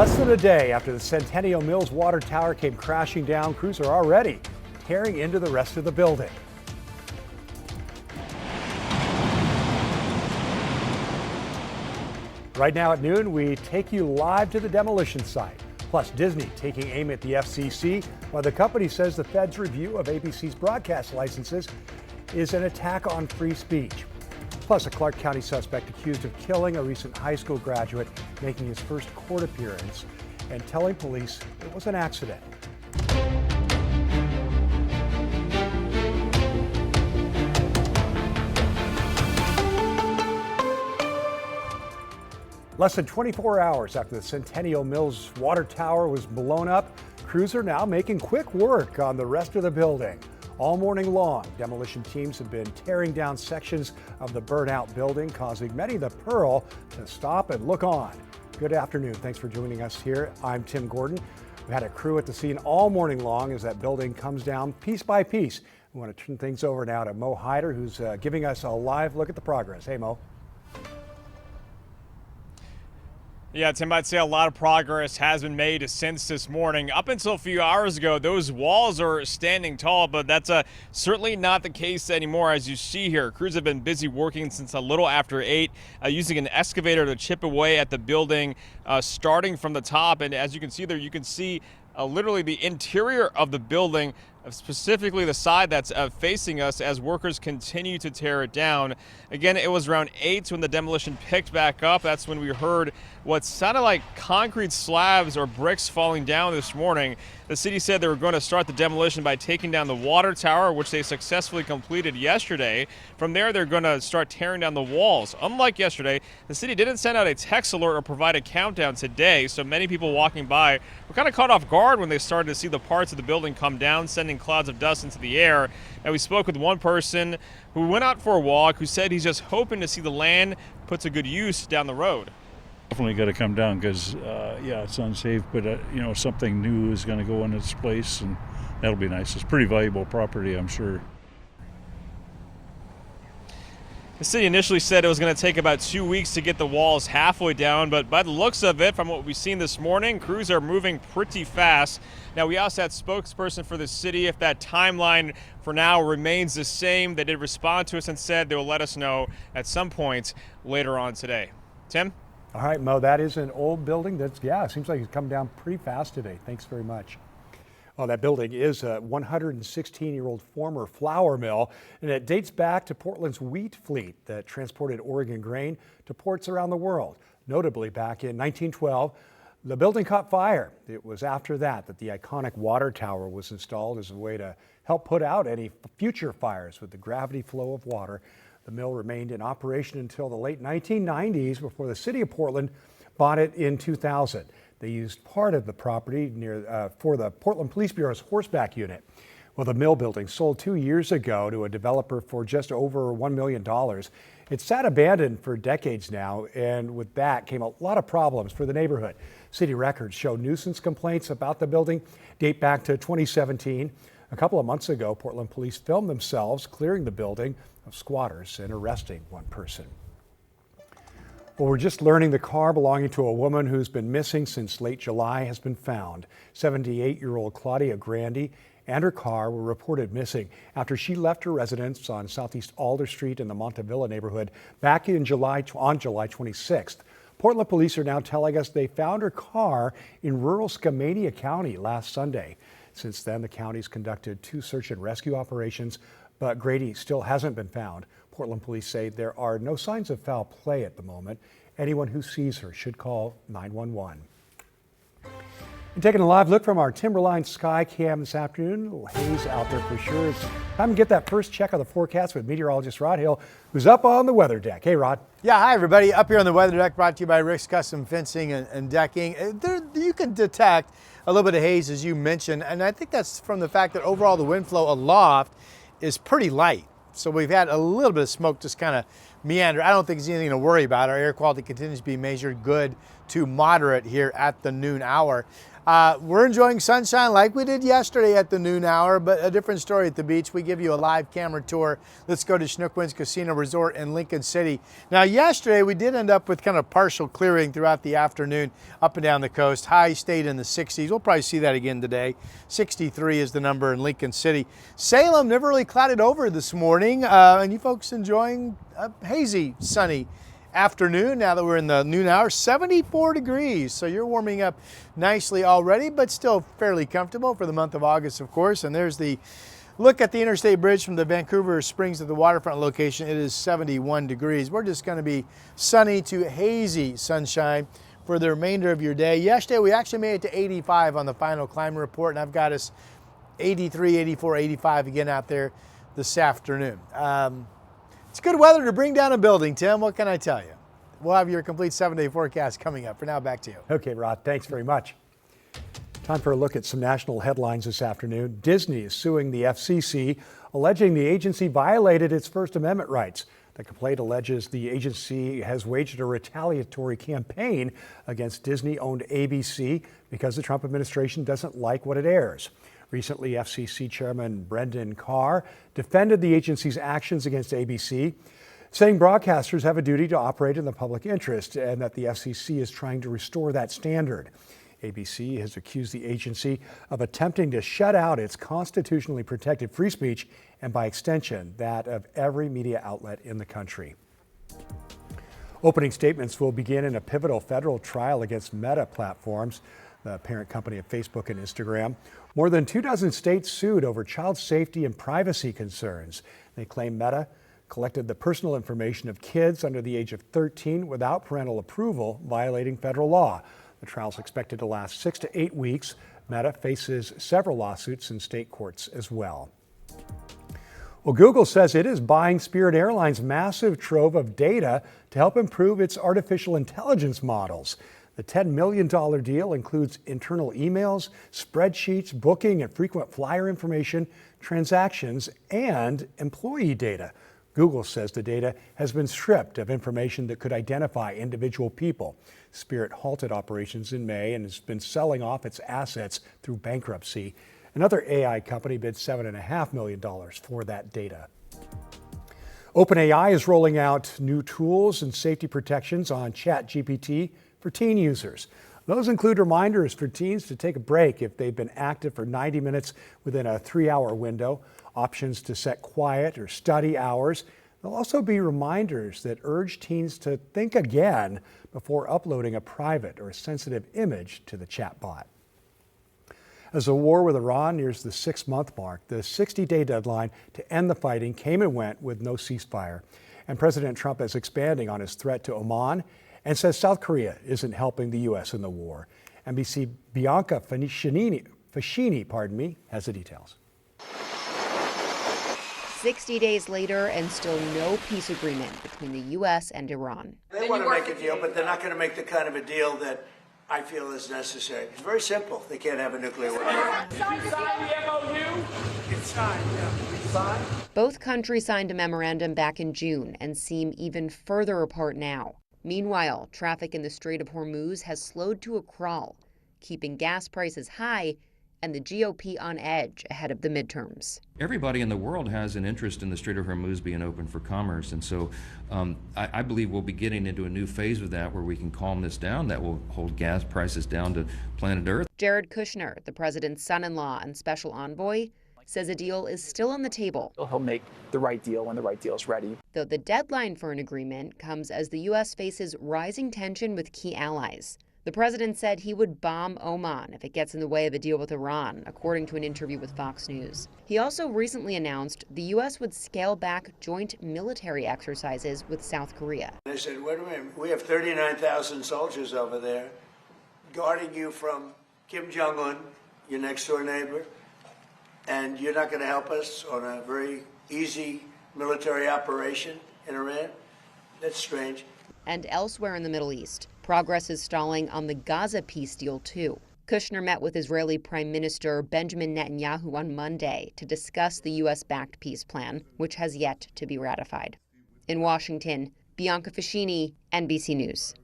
Less than a day after the Centennial Mills water tower came crashing down, crews are already tearing into the rest of the building. Right now at noon, we take you live to the demolition site. Plus, Disney taking aim at the FCC, while the company says the Fed's review of ABC's broadcast licenses is an attack on free speech. Plus, a Clark County suspect accused of killing a recent high school graduate making his first court appearance and telling police it was an accident. Less than 24 hours after the Centennial Mills water tower was blown up, crews are now making quick work on the rest of the building. All morning long, demolition teams have been tearing down sections of the burnt-out building, causing many of the Pearl to stop and look on. Good afternoon. Thanks for joining us here. I'm Tim Gordon. We had a crew at the scene all morning long as that building comes down piece by piece. We want to turn things over now to Mo Hyder, who's giving us a live look at the progress. Hey, Mo. Yeah, Tim, I'd say a lot of progress has been made since this morning. Up until a few hours ago, those walls are standing tall, but that's certainly not the case anymore. As you see here, crews have been busy working since a little after 8, using an excavator to chip away at the building, starting from the top. And as you can see there, you can see literally the interior of the building, specifically the side that's facing us as workers continue to tear it down. Again, it was around 8 when the demolition picked back up. That's when we heard what sounded like concrete slabs or bricks falling down this morning. The city said they were going to start the demolition by taking down the water tower, which they successfully completed yesterday. From there, they're going to start tearing down the walls. Unlike yesterday, the city didn't send out a text alert or provide a countdown today, so many people walking by were kind of caught off guard when they started to see the parts of the building come down, sending clouds of dust into the air. And we spoke with one person who went out for a walk who said he's just hoping to see the land put to good use down the road. Definitely got to come down because, yeah, it's unsafe, but, something new is going to go in its place, and that'll be nice. It's pretty valuable property, I'm sure. The city initially said it was going to take about 2 weeks to get the walls halfway down, but by the looks of it, from what we've seen this morning, crews are moving pretty fast. Now, we asked that spokesperson for the city if that timeline for now remains the same. They did respond to us and said they will let us know at some point later on today. Tim? All right, Mo, that is an old building that's, it seems like it's come down pretty fast today. Thanks very much. Well, that building is a 116-year-old former flour mill, and it dates back to Portland's wheat fleet that transported Oregon grain to ports around the world. Notably, back in 1912, the building caught fire. It was after that the iconic water tower was installed as a way to help put out any future fires with the gravity flow of water. The mill remained in operation until the late 1990s before the city of Portland bought it in 2000. They used part of the property for the Portland Police Bureau's horseback unit. Well, the mill building sold 2 years ago to a developer for just over $1 million. It's sat abandoned for decades now, and with that came a lot of problems for the neighborhood. City records show nuisance complaints about the building date back to 2017. A couple of months ago, Portland police filmed themselves clearing the building of squatters and arresting one person. Well, we're just learning the car belonging to a woman who's been missing since late July has been found. 78-year-old Claudia Grandy and her car were reported missing after she left her residence on Southeast Alder Street in the Montevilla neighborhood back on July 26th. Portland police are now telling us they found her car in rural Skamania County last Sunday. Since then, the county's conducted 2 search and rescue operations, but Grady still hasn't been found. Portland police say there are no signs of foul play at the moment. Anyone who sees her should call 911. And taking a live look from our Timberline sky cam this afternoon. A little haze out there for sure. It's time to get that first check of the forecast with meteorologist Rod Hill, who's up on the weather deck. Hey, Rod. Yeah, hi, everybody. Up here on the weather deck, brought to you by Rick's Custom Fencing and Decking. You can detect a little bit of haze, as you mentioned, and I think that's from the fact that overall the wind flow aloft is pretty light. So we've had a little bit of smoke just kind of meander. I don't think there's anything to worry about. Our air quality continues to be measured good to moderate here at the noon hour. We're enjoying sunshine like we did yesterday at the noon hour, but a different story at the beach. We give you a live camera tour. Let's go to Schnookwyns Casino Resort in Lincoln City. Now, yesterday we did end up with kind of partial clearing throughout the afternoon up and down the coast. High stayed in the 60s. We'll probably see that again today. 63 is the number in Lincoln City. Salem never really clouded over this morning, and you folks enjoying a hazy, sunny afternoon now that we're in the noon hour. 74 degrees, so you're warming up nicely already, but still fairly comfortable for the month of August, of course. And there's the look at the Interstate Bridge from the Vancouver Springs to the waterfront location. It is 71 degrees. We're just going to be sunny to hazy sunshine for the remainder of your day. Yesterday we actually made it to 85 on the final climate report, and I've got us 83, 84, 85 again out there this afternoon. It's good weather to bring down a building, Tim. What can I tell you? We'll have your complete 7-day forecast coming up. For now, back to you. Okay, Rod, thanks very much. Time for a look at some national headlines this afternoon. Disney is suing the FCC, alleging the agency violated its First Amendment rights. The complaint alleges the agency has waged a retaliatory campaign against Disney-owned ABC because the Trump administration doesn't like what it airs. Recently, FCC Chairman Brendan Carr defended the agency's actions against ABC, saying broadcasters have a duty to operate in the public interest and that the FCC is trying to restore that standard. ABC has accused the agency of attempting to shut out its constitutionally protected free speech and, by extension, that of every media outlet in the country. Opening statements will begin in a pivotal federal trial against Meta Platforms, the parent company of Facebook and Instagram. More than 24 states sued over child safety and privacy concerns. They claim Meta collected the personal information of kids under the age of 13 without parental approval, violating federal law. The trial is expected to last 6 to 8 weeks. Meta faces several lawsuits in state courts as well. Well, Google says it is buying Spirit Airlines' massive trove of data to help improve its artificial intelligence models. The $10 million deal includes internal emails, spreadsheets, booking and frequent flyer information, transactions, and employee data. Google says the data has been stripped of information that could identify individual people. Spirit halted operations in May and has been selling off its assets through bankruptcy. Another AI company bid $7.5 million for that data. OpenAI is rolling out new tools and safety protections on ChatGPT for teen users. Those include reminders for teens to take a break if they've been active for 90 minutes within a 3-hour window, options to set quiet or study hours. There'll also be reminders that urge teens to think again before uploading a private or sensitive image to the chatbot. As the war with Iran nears the 6-month mark, the 60-day deadline to end the fighting came and went with no ceasefire. And President Trump is expanding on his threat to Oman and says South Korea isn't helping the U.S. in the war. NBC Bianca Fascini has the details. 60 days later and still no peace agreement between the U.S. and Iran. They want to make a deal, but they're not going to make the kind of a deal that I feel is necessary. It's very simple. They can't have a nuclear weapon. Did you sign the MOU? It's signed, yeah. Signed? Both countries signed a memorandum back in June and seem even further apart now. Meanwhile, traffic in the Strait of Hormuz has slowed to a crawl, keeping gas prices high and the GOP on edge ahead of the midterms. Everybody in the world has an interest in the Strait of Hormuz being open for commerce, and so I believe we'll be getting into a new phase with that where we can calm this down, that will hold gas prices down to planet Earth. Jared Kushner, the president's son-in-law and special envoy, says a deal is still on the table. He'll make the right deal when the right deal is ready. Though the deadline for an agreement comes as the U.S. faces rising tension with key allies. The president said he would bomb Oman if it gets in the way of a deal with Iran, according to an interview with Fox News. He also recently announced the U.S. would scale back joint military exercises with South Korea. They said, wait a minute, we have 39,000 soldiers over there guarding you from Kim Jong-un, your next door neighbor, and you're not going to help us on a very easy military operation in Iran? That's strange. And elsewhere in the Middle East, progress is stalling on the Gaza peace deal, too. Kushner met with Israeli Prime Minister Benjamin Netanyahu on Monday to discuss the U.S.-backed peace plan, which has yet to be ratified. In Washington, Bianca Fascini, NBC News.